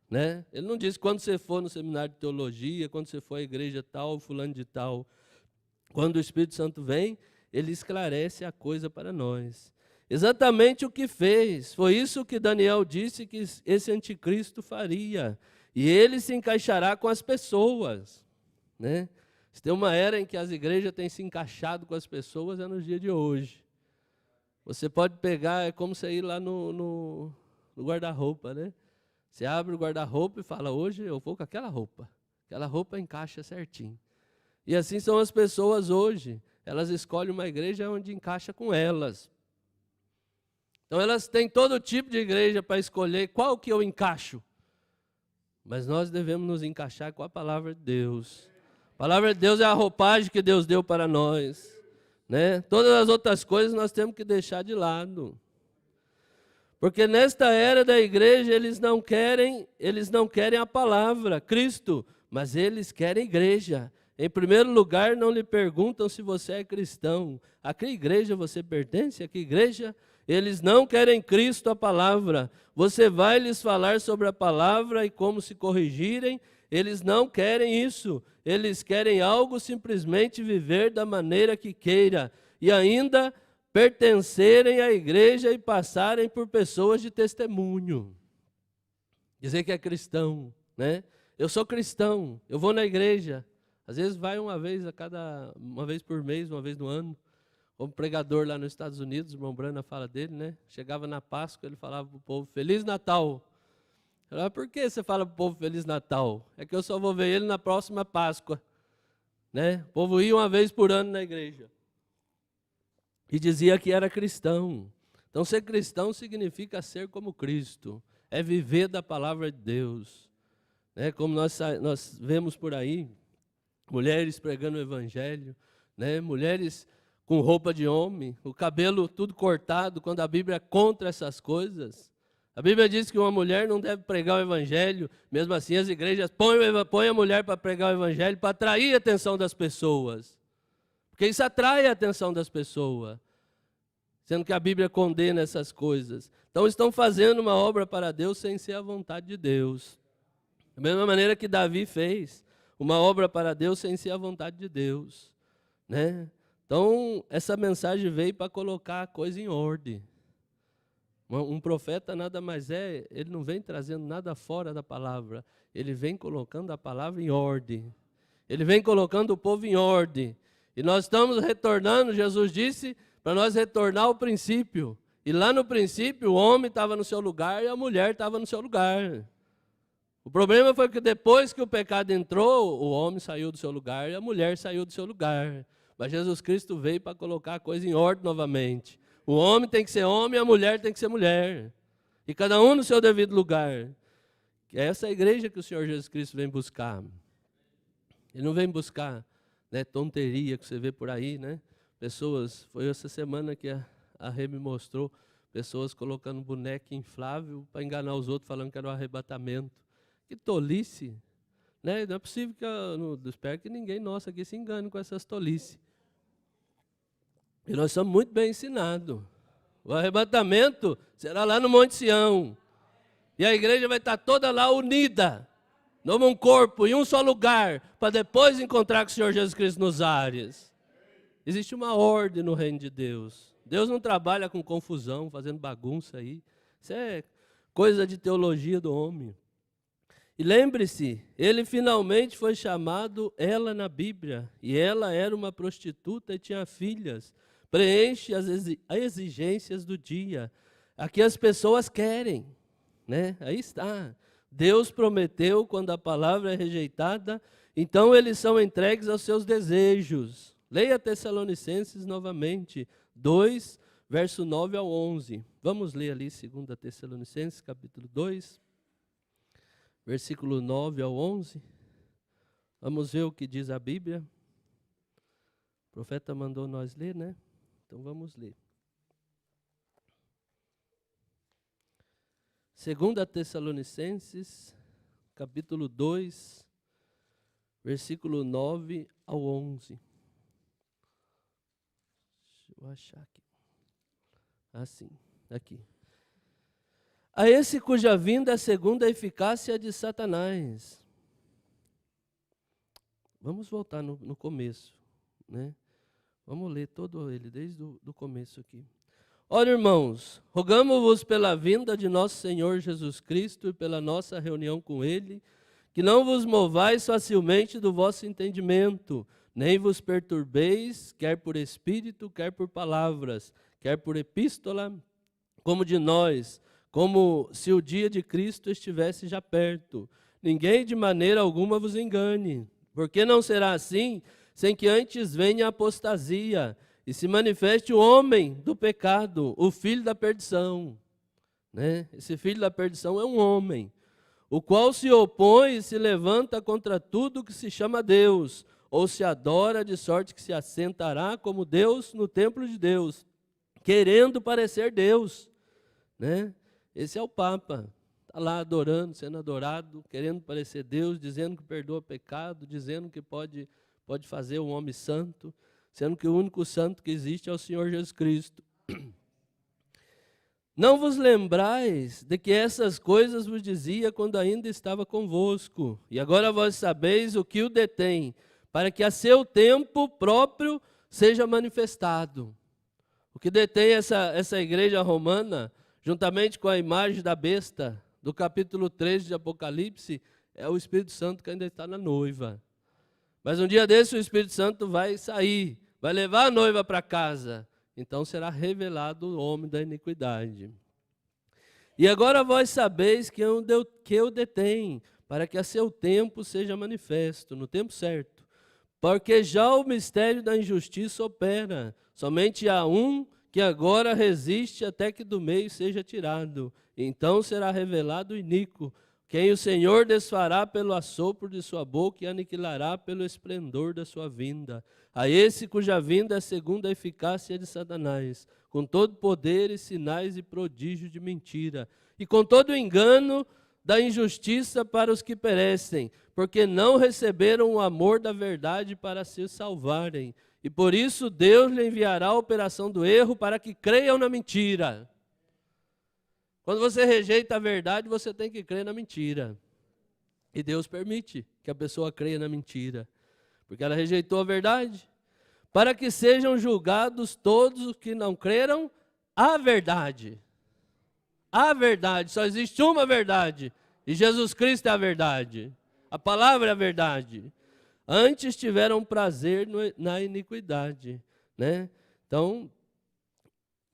Né? Ele não disse quando você for no seminário de teologia, quando você for à igreja tal, fulano de tal. Quando o Espírito Santo vem, ele esclarece a coisa para nós. Exatamente o que fez. Foi isso que Daniel disse que esse anticristo faria. E ele se encaixará com as pessoas. Né? Se tem uma era em que as igrejas têm se encaixado com as pessoas, é nos dias de hoje. Você pode pegar, é como você ir lá no guarda-roupa, né? Você abre o guarda-roupa e fala, hoje eu vou com aquela roupa. Aquela roupa encaixa certinho. E assim são as pessoas hoje. Elas escolhem uma igreja onde encaixa com elas. Então elas têm todo tipo de igreja para escolher qual que eu encaixo. Mas nós devemos nos encaixar com a palavra de Deus. A palavra de Deus é a roupagem que Deus deu para nós. né? Todas as outras coisas nós temos que deixar de lado. Porque nesta era da igreja eles não querem a palavra, Cristo, mas eles querem igreja. Em primeiro lugar, não lhe perguntam se você é cristão. A que igreja você pertence? A que igreja? Eles não querem Cristo, a palavra. Você vai lhes falar sobre a palavra e como se corrigirem. Eles não querem isso. Eles querem algo, simplesmente viver da maneira que queira. E ainda pertencerem à igreja e passarem por pessoas de testemunho. Dizer que é cristão, né? Eu sou cristão, eu vou na igreja. Às vezes vai uma vez por mês, uma vez no ano. Como pregador lá nos Estados Unidos, o irmão Brana fala dele, né? Chegava na Páscoa, ele falava para o povo, Feliz Natal. Eu falava, por que você fala para o povo Feliz Natal? É que eu só vou ver ele na próxima Páscoa. Né? O povo ia uma vez por ano na igreja. E dizia que era cristão. Então, ser cristão significa ser como Cristo. É viver da palavra de Deus. Né? Como nós vemos por aí, mulheres pregando o evangelho, né? Mulheres com roupa de homem, o cabelo tudo cortado, quando a Bíblia é contra essas coisas. A Bíblia diz que uma mulher não deve pregar o evangelho, mesmo assim as igrejas põem a mulher para pregar o evangelho, para atrair a atenção das pessoas. Porque isso atrai a atenção das pessoas, sendo que a Bíblia condena essas coisas. Então estão fazendo uma obra para Deus sem ser a vontade de Deus. Da mesma maneira que Davi fez uma obra para Deus sem ser a vontade de Deus. Né? Então, essa mensagem veio para colocar a coisa em ordem. Um profeta nada mais ele não vem trazendo nada fora da palavra, ele vem colocando a palavra em ordem. Ele vem colocando o povo em ordem. E nós estamos retornando, Jesus disse, para nós retornar ao princípio. E lá no princípio, o homem estava no seu lugar e a mulher estava no seu lugar. O problema foi que depois que o pecado entrou, o homem saiu do seu lugar e a mulher saiu do seu lugar. Mas Jesus Cristo veio para colocar a coisa em ordem novamente. O homem tem que ser homem e a mulher tem que ser mulher. E cada um no seu devido lugar. É essa a igreja que o Senhor Jesus Cristo vem buscar. Ele não vem buscar, né, tonteria que você vê por aí, né? Pessoas, foi essa semana que a Rê me mostrou, pessoas colocando boneco inflável para enganar os outros, falando que era um arrebatamento. Que tolice. Né? Não é possível que eu espero que ninguém nosso aqui se engane com essas tolices. E nós somos muito bem ensinados. O arrebatamento será lá no Monte Sião. E a igreja vai estar toda lá unida, num corpo, em um só lugar, para depois encontrar com o Senhor Jesus Cristo nos ares. Existe uma ordem no reino de Deus. Deus não trabalha com confusão, fazendo bagunça aí. Isso é coisa de teologia do homem. E lembre-se, ele finalmente foi chamado ela na Bíblia. E ela era uma prostituta e tinha filhas. Preenche as exigências do dia. Aqui as pessoas querem. Né? Aí está. Deus prometeu, quando a palavra é rejeitada, então eles são entregues aos seus desejos. Leia Tessalonicenses novamente, 2, verso 9 ao 11. Vamos ler ali 2 Tessalonicenses, capítulo 2. Versículo 9 ao 11, vamos ver o que diz a Bíblia. O profeta mandou nós ler, né? Então vamos ler. 2 Tessalonicenses, capítulo 2, versículo 9 ao 11. Deixa eu achar aqui. Assim, aqui. A esse cuja vinda é segundo a eficácia de Satanás. Vamos voltar no começo, né? Vamos ler todo ele, desde o começo aqui. Ora, irmãos, rogamo-vos pela vinda de nosso Senhor Jesus Cristo e pela nossa reunião com Ele, que não vos movais facilmente do vosso entendimento, nem vos perturbeis, quer por espírito, quer por palavras, quer por epístola, como de nós, como se o dia de Cristo estivesse já perto. Ninguém de maneira alguma vos engane, porque não será assim, sem que antes venha a apostasia, e se manifeste o homem do pecado, o filho da perdição. Né? Esse filho da perdição é um homem, o qual se opõe e se levanta contra tudo que se chama Deus, ou se adora de sorte que se assentará como Deus no templo de Deus, querendo parecer Deus, né? Esse é o Papa, está lá adorando, sendo adorado, querendo parecer Deus, dizendo que perdoa pecado, dizendo que pode fazer um homem santo, sendo que o único santo que existe é o Senhor Jesus Cristo. Não vos lembrais de que essas coisas vos dizia quando ainda estava convosco, e agora vós sabeis o que o detém, para que a seu tempo próprio seja manifestado. O que detém essa igreja romana, juntamente com a imagem da besta, do capítulo 13 de Apocalipse, é o Espírito Santo que ainda está na noiva. Mas um dia desse o Espírito Santo vai sair, vai levar a noiva para casa. Então será revelado o homem da iniquidade. E agora vós sabeis que eu detém, para que a seu tempo seja manifesto, no tempo certo. Porque já o mistério da injustiça opera, somente há um que agora resiste até que do meio seja tirado. Então será revelado o iníquo, quem o Senhor desfará pelo assopro de sua boca e aniquilará pelo esplendor da sua vinda. A esse cuja vinda é segundo a eficácia de Satanás, com todo poder e sinais e prodígios de mentira, e com todo o engano da injustiça para os que perecem, porque não receberam o amor da verdade para se salvarem. E por isso Deus lhe enviará a operação do erro para que creiam na mentira. Quando você rejeita a verdade, você tem que crer na mentira. E Deus permite que a pessoa creia na mentira, porque ela rejeitou a verdade. Para que sejam julgados todos os que não creram a verdade. A verdade, só existe uma verdade, e Jesus Cristo é a verdade. A palavra é a verdade. Antes tiveram prazer na iniquidade, né? Então,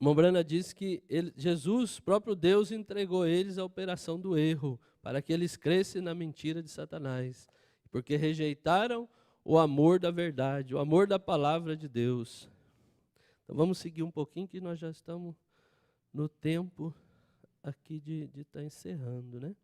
Mombrana diz que Jesus, próprio Deus, entregou eles à operação do erro, para que eles crescem na mentira de Satanás, porque rejeitaram o amor da verdade, o amor da palavra de Deus. Então vamos seguir um pouquinho, que nós já estamos no tempo aqui de estar encerrando, né?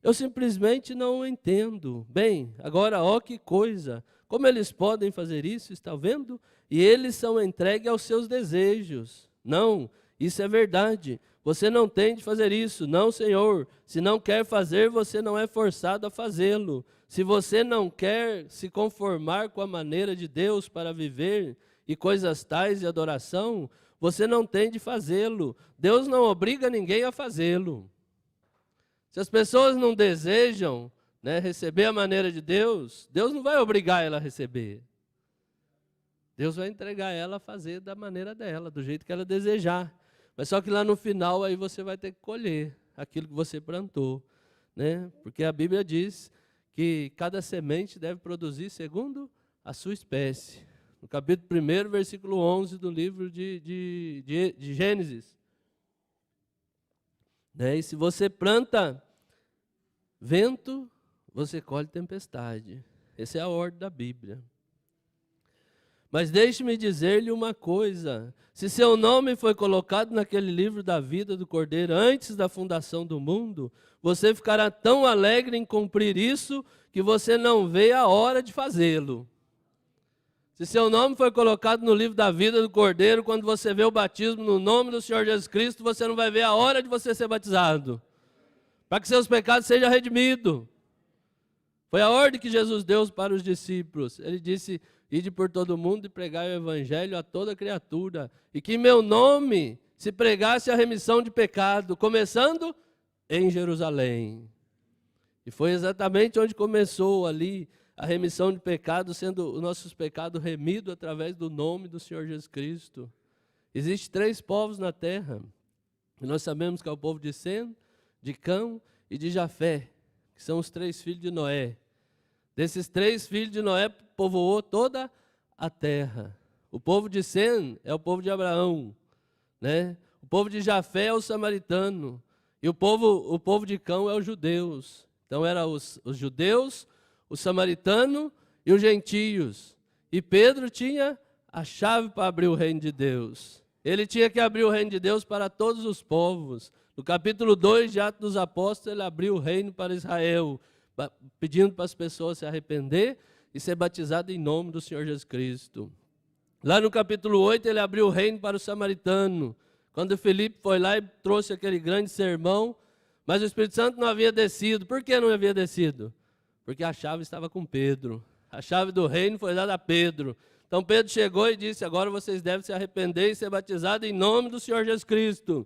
Eu simplesmente não entendo. Bem, agora, ó que coisa, como eles podem fazer isso, está vendo? E eles são entregues aos seus desejos. Não, isso é verdade. Você não tem de fazer isso. Não, Senhor. Se não quer fazer, você não é forçado a fazê-lo. Se você não quer se conformar com a maneira de Deus para viver e coisas tais de adoração, você não tem de fazê-lo. Deus não obriga ninguém a fazê-lo. Se as pessoas não desejam, né, receber a maneira de Deus, Deus não vai obrigar ela a receber. Deus vai entregar ela a fazer da maneira dela, do jeito que ela desejar. Mas só que lá no final aí você vai ter que colher aquilo que você plantou, né? Porque a Bíblia diz que cada semente deve produzir segundo a sua espécie. No capítulo 1, versículo 11 do livro de Gênesis. Né? E se você planta vento, você colhe tempestade. Essa é a ordem da Bíblia. Mas deixe-me dizer-lhe uma coisa: se seu nome foi colocado naquele livro da vida do Cordeiro antes da fundação do mundo, você ficará tão alegre em cumprir isso que você não vê a hora de fazê-lo. Se seu nome foi colocado no livro da vida do Cordeiro, quando você vê o batismo no nome do Senhor Jesus Cristo, você não vai ver a hora de você ser batizado, para que seus pecados sejam redimidos. Foi a ordem que Jesus deu para os discípulos. Ele disse: ide por todo o mundo e pregai o evangelho a toda criatura, e que em meu nome se pregasse a remissão de pecado, começando em Jerusalém. E foi exatamente onde começou ali a remissão de pecados, sendo os nossos pecados remidos através do nome do Senhor Jesus Cristo. Existem 3 povos na terra. E nós sabemos que é o povo de Sem, de Cão e de Jafé, que são os 3 filhos de Noé. Desses 3 filhos de Noé povoou toda a terra. O povo de Sem é o povo de Abraão, né? O povo de Jafé é o samaritano. E o povo de Cão é os judeus. Então eram os judeus, os samaritanos e os gentios. E Pedro tinha a chave para abrir o reino de Deus. Ele tinha que abrir o reino de Deus para todos os povos. No capítulo 2 de Atos dos Apóstolos, ele abriu o reino para Israel. pedindo para as pessoas se arrepender e ser batizado em nome do Senhor Jesus Cristo. Lá no capítulo 8, ele abriu o reino para o samaritano. Quando Filipe foi lá e trouxe aquele grande sermão, mas o Espírito Santo não havia descido. Por que não havia descido? Porque a chave estava com Pedro. A chave do reino foi dada a Pedro. Então Pedro chegou e disse, agora vocês devem se arrepender e ser batizados em nome do Senhor Jesus Cristo.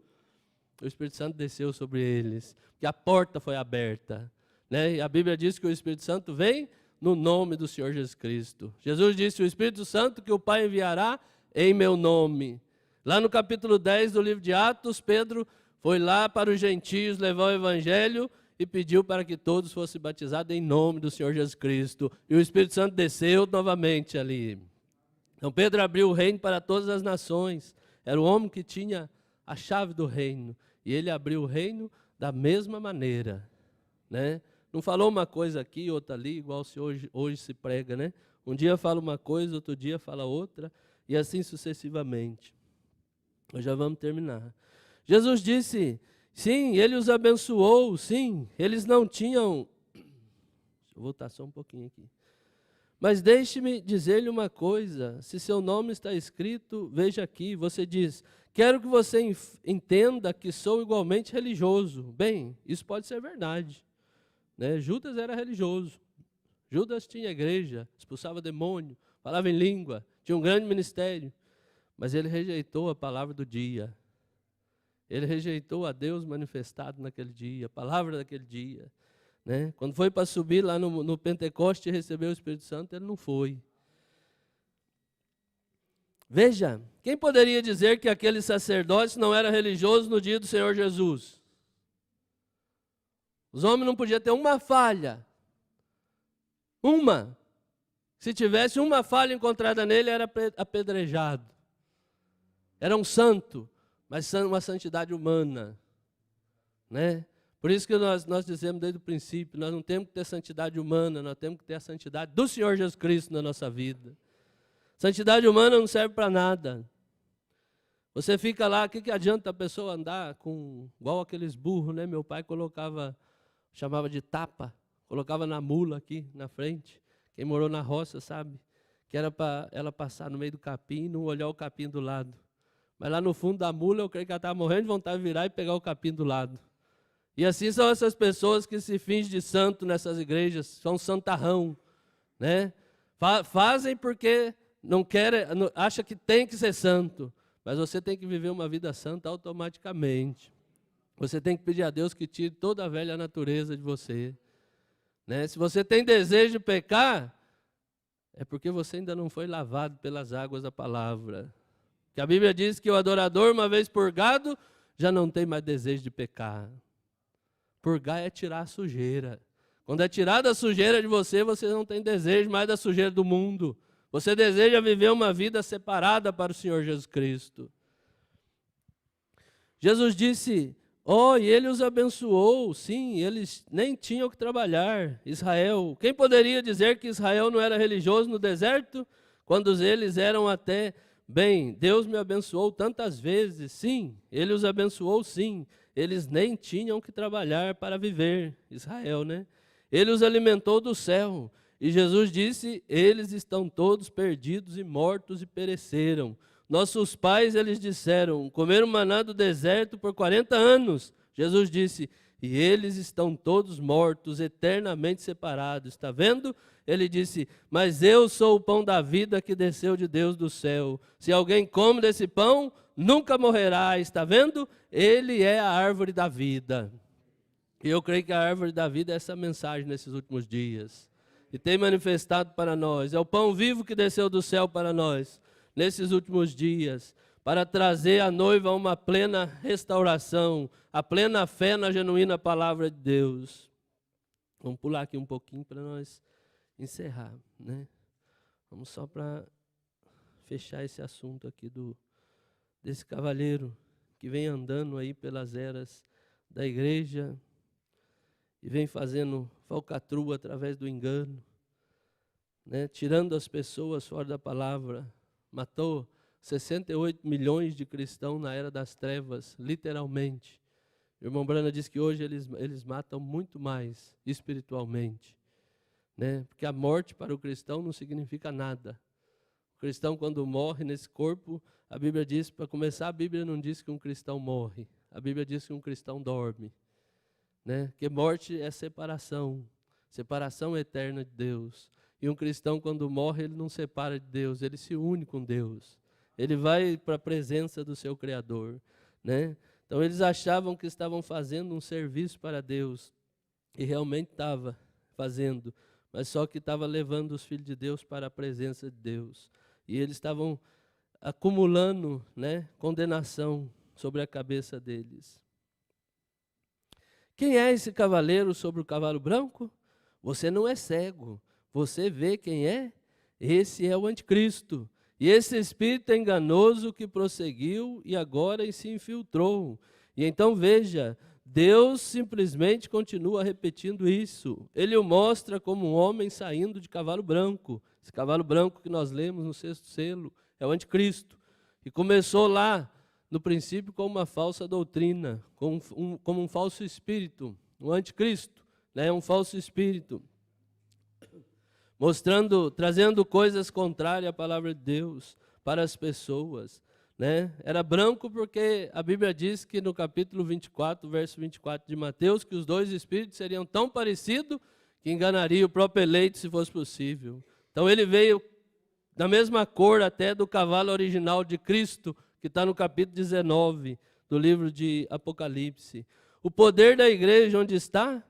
O Espírito Santo desceu sobre eles, porque a porta foi aberta, né? E a Bíblia diz que o Espírito Santo vem no nome do Senhor Jesus Cristo. Jesus disse, o Espírito Santo que o Pai enviará em meu nome. Lá no capítulo 10 do livro de Atos, Pedro foi lá para os gentios levar o evangelho e pediu para que todos fossem batizados em nome do Senhor Jesus Cristo. E o Espírito Santo desceu novamente ali. Então Pedro abriu o reino para todas as nações. Era o homem que tinha a chave do reino. E ele abriu o reino da mesma maneira, né? Não falou uma coisa aqui, outra ali, igual se hoje se prega, né? Um dia fala uma coisa, outro dia fala outra, e assim sucessivamente. Nós já vamos terminar. Jesus disse, sim, ele os abençoou, sim, eles não tinham... Deixa eu voltar só um pouquinho aqui. Mas deixe-me dizer-lhe uma coisa, se seu nome está escrito, veja aqui, você diz, quero que você entenda que sou igualmente religioso. Bem, isso pode ser verdade, né? Judas era religioso, Judas tinha igreja, expulsava demônio, falava em língua, tinha um grande ministério, mas ele rejeitou a palavra do dia. Ele rejeitou a Deus manifestado naquele dia, a palavra daquele dia. Né? Quando foi para subir lá no Pentecoste e receber o Espírito Santo, ele não foi. Veja, quem poderia dizer que aquele sacerdote não era religioso no dia do Senhor Jesus? Os homens não podiam ter uma falha. Uma. Se tivesse uma falha encontrada nele, era apedrejado. Era um santo, mas uma santidade humana. Né? Por isso que nós dizemos desde o princípio, nós não temos que ter santidade humana, nós temos que ter a santidade do Senhor Jesus Cristo na nossa vida. Santidade humana não serve para nada. Você fica lá, o que adianta a pessoa andar igual aqueles burros, né? Meu pai chamava de tapa, colocava na mula aqui na frente. Quem morou na roça sabe que era para ela passar no meio do capim e não olhar o capim do lado. Mas lá no fundo da mula eu creio que ela estava morrendo de vontade de virar e pegar o capim do lado. E assim são essas pessoas que se fingem de santo nessas igrejas, são santarrão, né? Fazem porque não querem, acha que tem que ser santo, mas você tem que viver uma vida santa automaticamente. Você tem que pedir a Deus que tire toda a velha natureza de você, né? Se você tem desejo de pecar, é porque você ainda não foi lavado pelas águas da palavra. Que a Bíblia diz que o adorador, uma vez purgado, já não tem mais desejo de pecar. Purgar é tirar a sujeira. Quando é tirada a sujeira de você, você não tem desejo mais da sujeira do mundo. Você deseja viver uma vida separada para o Senhor Jesus Cristo. Jesus disse, e ele os abençoou. Sim, eles nem tinham que trabalhar. Israel, quem poderia dizer que Israel não era religioso no deserto? Quando eles eram até, bem, Deus me abençoou tantas vezes. Sim, ele os abençoou, sim. Eles nem tinham que trabalhar para viver, Israel, né? Ele os alimentou do céu. E Jesus disse, eles estão todos perdidos e mortos e pereceram. Nossos pais, eles disseram, comeram maná do deserto por 40 anos. Jesus disse, e eles estão todos mortos, eternamente separados. Está vendo? Ele disse, mas eu sou o pão da vida que desceu de Deus do céu. Se alguém come desse pão, nunca morrerá. Está vendo? Ele é a árvore da vida. E eu creio que a árvore da vida é essa mensagem nesses últimos dias. E tem manifestado para nós. É o pão vivo que desceu do céu para nós, nesses últimos dias, para trazer a noiva a uma plena restauração, a plena fé na genuína palavra de Deus. Vamos pular aqui um pouquinho para nós encerrar, né? Vamos só para fechar esse assunto aqui desse cavalheiro que vem andando aí pelas eras da igreja e vem fazendo falcatrua através do engano, né? Tirando as pessoas fora da palavra. Matou 68 milhões de cristãos na era das trevas, literalmente. O irmão Brana diz que hoje eles matam muito mais espiritualmente, né? Porque a morte para o cristão não significa nada. O cristão, quando morre nesse corpo, a Bíblia diz, para começar, a Bíblia não diz que um cristão morre. A Bíblia diz que um cristão dorme, né? Porque morte é separação eterna de Deus. E um cristão, quando morre, ele não separa de Deus, ele se une com Deus. Ele vai para a presença do seu Criador, né? Então, eles achavam que estavam fazendo um serviço para Deus, e realmente estava fazendo, mas só que estava levando os filhos de Deus para a presença de Deus. E eles estavam acumulando, né, condenação sobre a cabeça deles. Quem é esse cavaleiro sobre o cavalo branco? Você não é cego, você vê quem é? Esse é o anticristo. E esse espírito enganoso que prosseguiu e agora se infiltrou. E então veja, Deus simplesmente continua repetindo isso. Ele o mostra como um homem saindo de cavalo branco. Esse cavalo branco que nós lemos no 6º selo é o anticristo. E começou lá, no princípio, como uma falsa doutrina, como um falso espírito, um anticristo, né? Um falso espírito. Trazendo coisas contrárias à palavra de Deus para as pessoas, né? Era branco porque a Bíblia diz que no capítulo 24, verso 24 de Mateus, que os dois espíritos seriam tão parecidos que enganaria o próprio eleito se fosse possível. Então ele veio da mesma cor até do cavalo original de Cristo, que está no capítulo 19 do livro de Apocalipse. O poder da igreja onde está?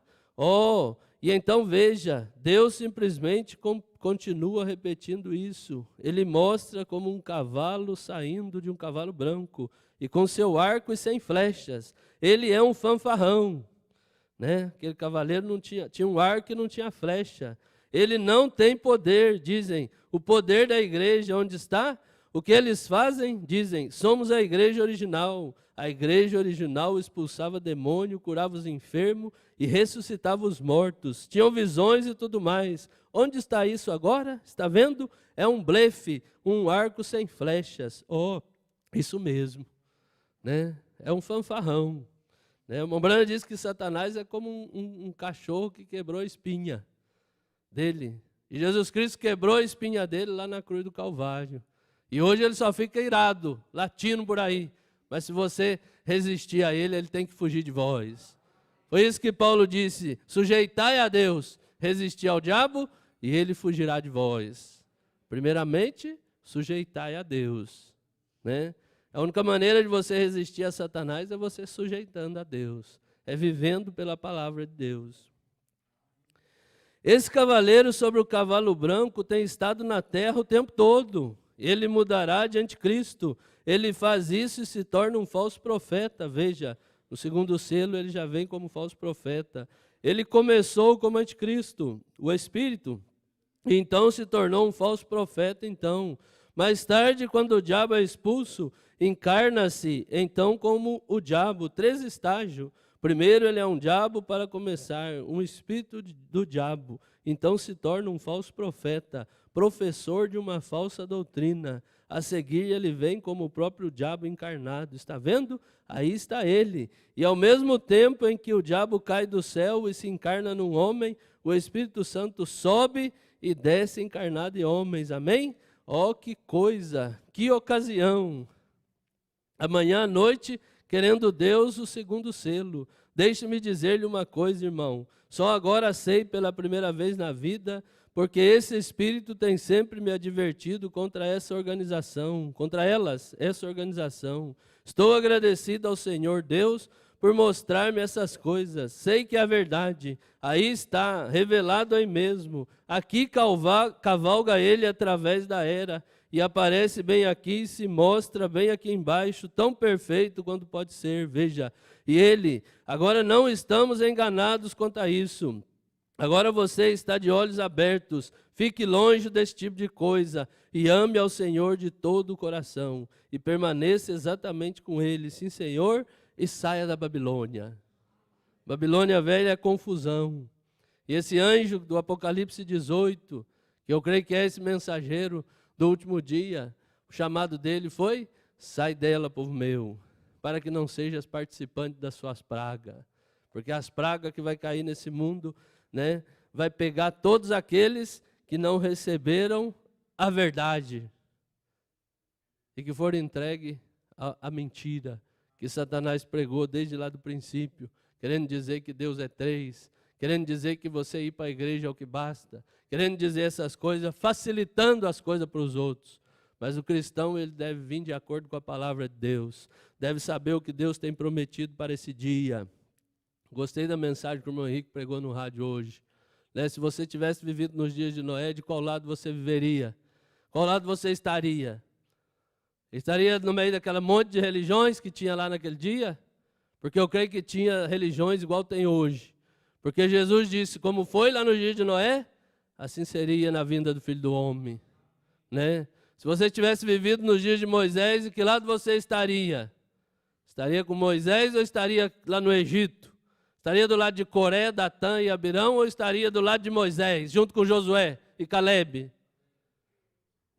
E então veja, Deus simplesmente continua repetindo isso. Ele mostra como um cavalo saindo de um cavalo branco, e com seu arco e sem flechas. Ele é um fanfarrão, né? Aquele cavaleiro tinha um arco e não tinha flecha. Ele não tem poder, dizem. O poder da igreja onde está? O que eles fazem? Dizem, somos a igreja original. A igreja original expulsava demônio, curava os enfermos e ressuscitava os mortos. Tinham visões e tudo mais. Onde está isso agora? Está vendo? É um blefe, um arco sem flechas. Isso mesmo, né? É um fanfarrão. Né? O irmão Brana diz que Satanás é como um cachorro que quebrou a espinha dele. E Jesus Cristo quebrou a espinha dele lá na cruz do Calvário. E hoje ele só fica irado, latindo por aí. Mas se você resistir a ele, ele tem que fugir de vós. Foi isso que Paulo disse, sujeitai a Deus, resistir ao diabo e ele fugirá de vós. Primeiramente, sujeitai a Deus, né? A única maneira de você resistir a Satanás é você sujeitando a Deus, é vivendo pela palavra de Deus. Esse cavaleiro sobre o cavalo branco tem estado na terra o tempo todo. Ele mudará de anticristo. Ele faz isso e se torna um falso profeta. Veja, no 2º selo ele já vem como falso profeta. Ele começou como anticristo, o espírito, e então se tornou um falso profeta. Então, mais tarde, quando o diabo é expulso, encarna-se então como o diabo, 3 estágios. Primeiro ele é um diabo para começar, um espírito do diabo. Então se torna um falso profeta, professor de uma falsa doutrina. A seguir ele vem como o próprio diabo encarnado. Está vendo? Aí está ele. E ao mesmo tempo em que o diabo cai do céu e se encarna num homem, o Espírito Santo sobe e desce encarnado em homens. Amém? Que coisa, que ocasião. Amanhã à noite, querendo Deus, o 2º selo. Deixe-me dizer-lhe uma coisa, irmão. Só agora sei pela primeira vez na vida, porque esse Espírito tem sempre me advertido contra essa organização, contra elas, essa organização. Estou agradecido ao Senhor Deus por mostrar-me essas coisas. Sei que é a verdade. Aí está, revelado aí mesmo. Aqui cavalga ele através da era. E aparece bem aqui, se mostra bem aqui embaixo, tão perfeito quanto pode ser, veja. E ele, agora não estamos enganados quanto a isso. Agora você está de olhos abertos, fique longe desse tipo de coisa e ame ao Senhor de todo o coração. E permaneça exatamente com ele, sim Senhor, e saia da Babilônia. Babilônia velha é confusão. E esse anjo do Apocalipse 18, que eu creio que é esse mensageiro do último dia, o chamado dele foi, sai dela, povo meu, para que não sejas participante das suas pragas. Porque as pragas que vai cair nesse mundo, né, vai pegar todos aqueles que não receberam a verdade e que foram entregues à mentira que Satanás pregou desde lá do princípio, querendo dizer que Deus é três, querendo dizer que você ir para a igreja é o que basta, querendo dizer essas coisas, facilitando as coisas para os outros. Mas o cristão, ele deve vir de acordo com a palavra de Deus, deve saber o que Deus tem prometido para esse dia. Gostei da mensagem que o irmão Henrique pregou no rádio hoje. Né? Se você tivesse vivido nos dias de Noé, de qual lado você viveria? Qual lado você estaria? Estaria no meio daquela monte de religiões que tinha lá naquele dia? Porque eu creio que tinha religiões igual tem hoje. Porque Jesus disse, como foi lá no dia de Noé, assim seria na vinda do Filho do Homem. Né? Se você tivesse vivido nos dias de Moisés, em que lado você estaria? Estaria com Moisés ou estaria lá no Egito? Estaria do lado de Coré, Datã e Abirão ou estaria do lado de Moisés, junto com Josué e Calebe?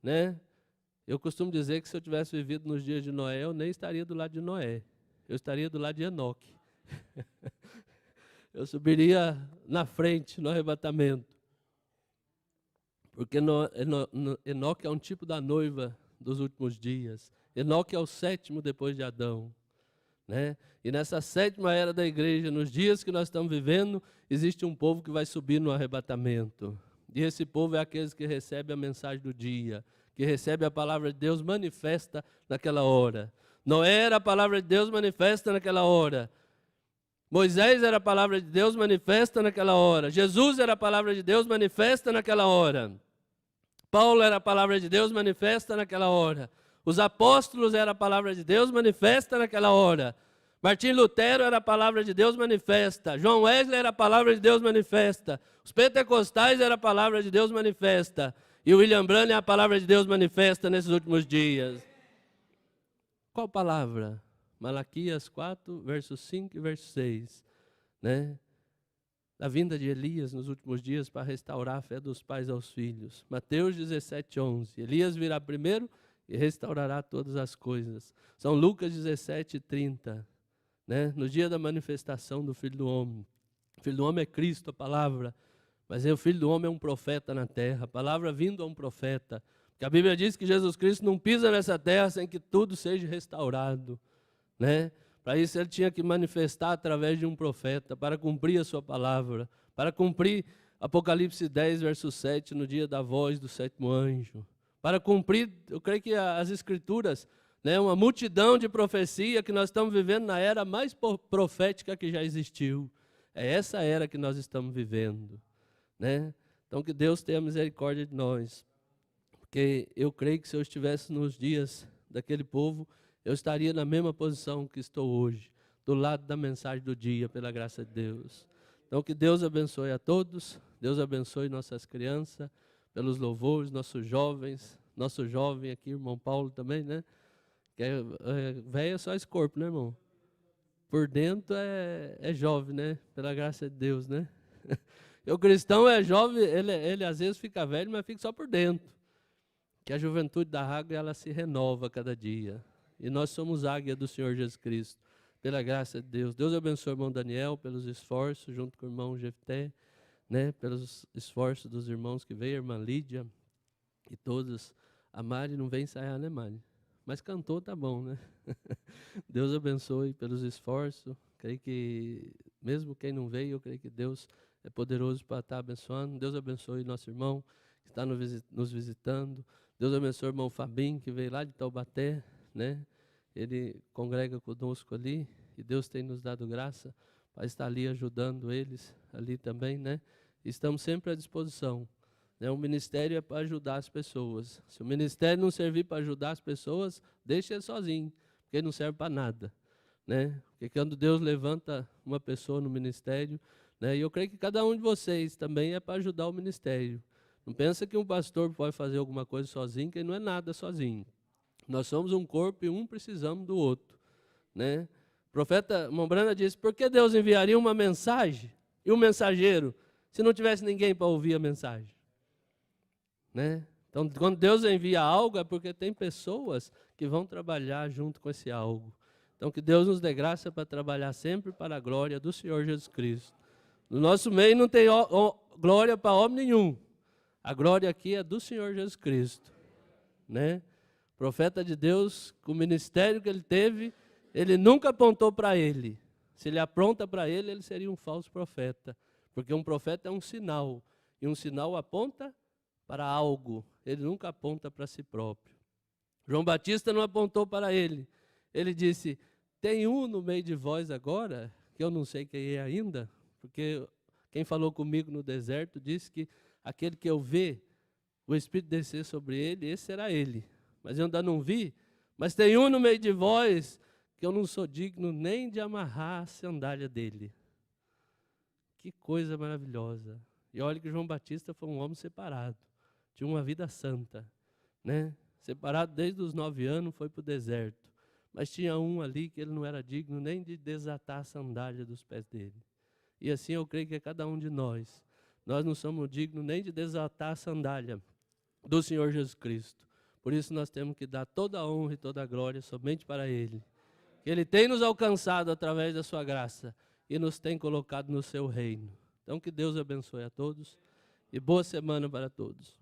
Né? Eu costumo dizer que se eu tivesse vivido nos dias de Noé, eu nem estaria do lado de Noé. Eu estaria do lado de Enoque. Eu subiria na frente, no arrebatamento. Porque Enoque é um tipo da noiva dos últimos dias. Enoque é o sétimo depois de Adão. Né? E nessa sétima era da igreja, nos dias que nós estamos vivendo, existe um povo que vai subir no arrebatamento. E esse povo é aqueles que recebem a mensagem do dia, que recebe a palavra de Deus manifesta naquela hora. Noé era a palavra de Deus manifesta naquela hora. Moisés era a palavra de Deus manifesta naquela hora. Jesus era a palavra de Deus manifesta naquela hora. Paulo era a palavra de Deus manifesta naquela hora. Os apóstolos era a palavra de Deus manifesta naquela hora. Martim Lutero era a palavra de Deus manifesta. João Wesley era a palavra de Deus manifesta. Os pentecostais era a palavra de Deus manifesta. E o William Branham é a palavra de Deus manifesta nesses últimos dias. Qual palavra? Malaquias 4, versos 5 e verso 6. Né? A vinda de Elias nos últimos dias para restaurar a fé dos pais aos filhos. Mateus 17, 11. Elias virá primeiro e restaurará todas as coisas. São Lucas 17, 30. Né? No dia da manifestação do Filho do Homem. O Filho do Homem é Cristo, a palavra. Mas o Filho do Homem é um profeta na terra. A palavra vindo a um profeta. Porque a Bíblia diz que Jesus Cristo não pisa nessa terra sem que tudo seja restaurado. Né? Para isso ele tinha que manifestar através de um profeta, para cumprir a sua palavra, para cumprir Apocalipse 10, verso 7, no dia da voz do sétimo anjo. Para cumprir, eu creio que as escrituras, né, uma multidão de profecia que nós estamos vivendo na era mais profética que já existiu. É essa era que nós estamos vivendo. Né? Então que Deus tenha misericórdia de nós. Porque eu creio que se eu estivesse nos dias daquele povo, eu estaria na mesma posição que estou hoje, do lado da mensagem do dia, pela graça de Deus. Então que Deus abençoe a todos, Deus abençoe nossas crianças, pelos louvores, nossos jovens, nosso jovem aqui, irmão Paulo também, né? Que velho é só esse corpo, né, irmão? Por dentro é jovem, né? Pela graça de Deus, né? O cristão é jovem, ele às vezes fica velho, mas fica só por dentro. Que a juventude da água, ela se renova cada dia. E nós somos águia do Senhor Jesus Cristo, pela graça de Deus. Deus abençoe o irmão Daniel pelos esforços, junto com o irmão Jefté, né, pelos esforços dos irmãos que veio, a irmã Lídia e todos. A Mari não vem ensaiar, né, Mari? Mas cantou, tá bom, né? Deus abençoe pelos esforços. Creio que, mesmo quem não veio, eu creio que Deus é poderoso para estar abençoando. Deus abençoe nosso irmão que está nos visitando. Deus abençoe o irmão Fabinho, que veio lá de Taubaté, né? Ele congrega conosco ali e Deus tem nos dado graça para estar ali ajudando eles ali também, né? Estamos sempre à disposição, né? O ministério é para ajudar as pessoas. Se o ministério não servir para ajudar as pessoas, deixe ele sozinho, porque ele não serve para nada, né? Porque quando Deus levanta uma pessoa no ministério, né? E eu creio que cada um de vocês também é para ajudar o ministério. Não pensa que um pastor pode fazer alguma coisa sozinho, que ele não é nada sozinho. Nós somos um corpo e um precisamos do outro, né? O profeta Mombrana disse, por que Deus enviaria uma mensagem e um mensageiro se não tivesse ninguém para ouvir a mensagem? Né? Então, quando Deus envia algo, é porque tem pessoas que vão trabalhar junto com esse algo. Então, que Deus nos dê graça para trabalhar sempre para a glória do Senhor Jesus Cristo. No nosso meio não tem glória para homem nenhum. A glória aqui é do Senhor Jesus Cristo, né? Profeta de Deus, com o ministério que ele teve, ele nunca apontou para ele. Se ele apronta para ele, ele seria um falso profeta. Porque um profeta é um sinal. E um sinal aponta para algo. Ele nunca aponta para si próprio. João Batista não apontou para ele. Ele disse, tem um no meio de vós agora, que eu não sei quem é ainda, porque quem falou comigo no deserto disse que aquele que eu ver o Espírito descer sobre ele, esse será ele. Mas eu ainda não vi. Mas tem um no meio de vós que eu não sou digno nem de amarrar a sandália dele. Que coisa maravilhosa. E olha que João Batista foi um homem separado. Tinha uma vida santa, né? Separado desde os 9 anos, foi para o deserto. Mas tinha um ali que ele não era digno nem de desatar a sandália dos pés dele. E assim eu creio que é cada um de nós. Nós não somos dignos nem de desatar a sandália do Senhor Jesus Cristo. Por isso nós temos que dar toda a honra e toda a glória somente para Ele. Ele tem nos alcançado através da sua graça e nos tem colocado no seu reino. Então que Deus abençoe a todos e boa semana para todos.